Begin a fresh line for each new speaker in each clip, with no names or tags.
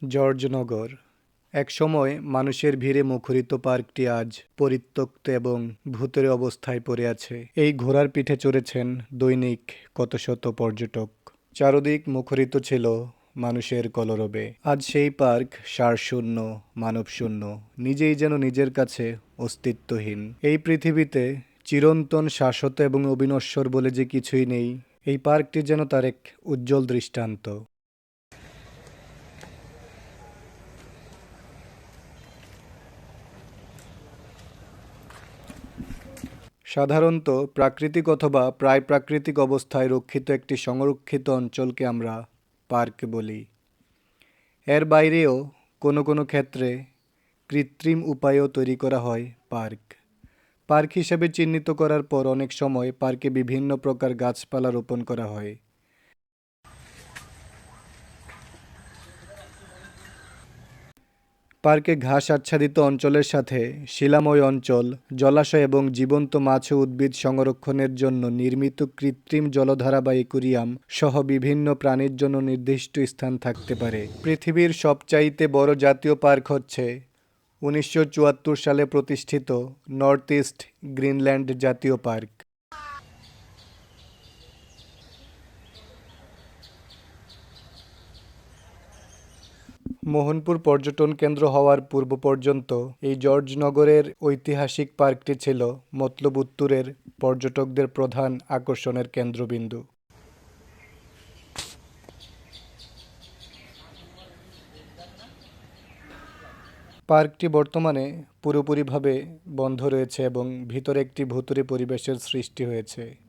জর্জনগর। একসময় মানুষের ভিড়ে মুখরিত পার্কটি আজ পরিত্যক্ত এবং ভূতের অবস্থায় পড়ে আছে। এই ঘোড়ার পিঠে চড়েছেন দৈনিক কত শত পর্যটক। চারদিক মুখরিত ছিল মানুষের কলরবে। আজ সেই পার্ক সারশূন্য, মানবশূন্য, নিজেই যেন নিজের কাছে অস্তিত্বহীন। এই পৃথিবীতে চিরন্তন, শাশ্বত এবং অবিনশ্বর বলে যে কিছুই নেই, এই পার্কটি যেন তার এক উজ্জ্বল দৃষ্টান্ত। সাধারণত প্রাকৃতিক অথবা প্রায় প্রাকৃতিক অবস্থায় রক্ষিত একটি সংরক্ষিত অঞ্চলকে আমরা পার্ক বলি। এর বাইরেও কোনো কোনো ক্ষেত্রে কৃত্রিম উপায়েও তৈরি করা হয় পার্ক। পার্ক হিসেবে চিহ্নিত করার পর অনেক সময় পার্কে বিভিন্ন প্রকার গাছপালা রোপণ করা হয়। পার্কে ঘাস আচ্ছাদিত অঞ্চলের সাথে শিলাময় অঞ্চল, জলাশয় এবং জীবন্ত মাছ ও উদ্ভিদ সংরক্ষণের জন্য নির্মিত কৃত্রিম জলধারা বা অ্যাকুরিয়াম সহ বিভিন্ন প্রাণীর জন্য নির্দিষ্ট স্থান থাকতে পারে। পৃথিবীর সবচাইতে বড় জাতীয় পার্ক হচ্ছে 1974 সালে প্রতিষ্ঠিত নর্থ ইস্ট গ্রিনল্যান্ড জাতীয় পার্ক। মোহনপুর পর্যটন কেন্দ্র হওয়ার পূর্ব পর্যন্ত এই জর্জনগরের ঐতিহাসিক পার্কটি ছিল মতলব উত্তরের পর্যটকদের প্রধান আকর্ষণের কেন্দ্রবিন্দু। পার্কটি বর্তমানে পুরোপুরিভাবে বন্ধ রয়েছে এবং ভিতরে একটি ভুতুড়ে পরিবেশের সৃষ্টি হয়েছে।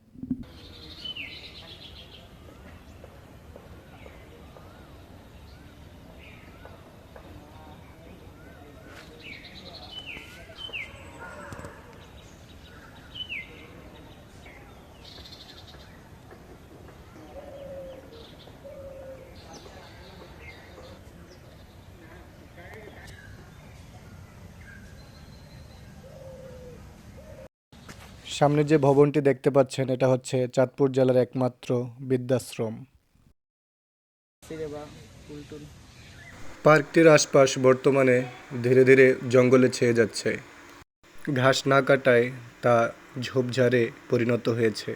সামনে যে ভবনটি দেখতে পাচ্ছেন এটা হচ্ছে চাঁদপুর জেলার একমাত্র বৃদ্ধাশ্রম। পার্কটির আশপাশ বর্তমানে ধীরে ধীরে জঙ্গলে ছেয়ে যাচ্ছে। ঘাস না কাটায় তা ঝোপঝাড়ে পরিণত হয়েছে।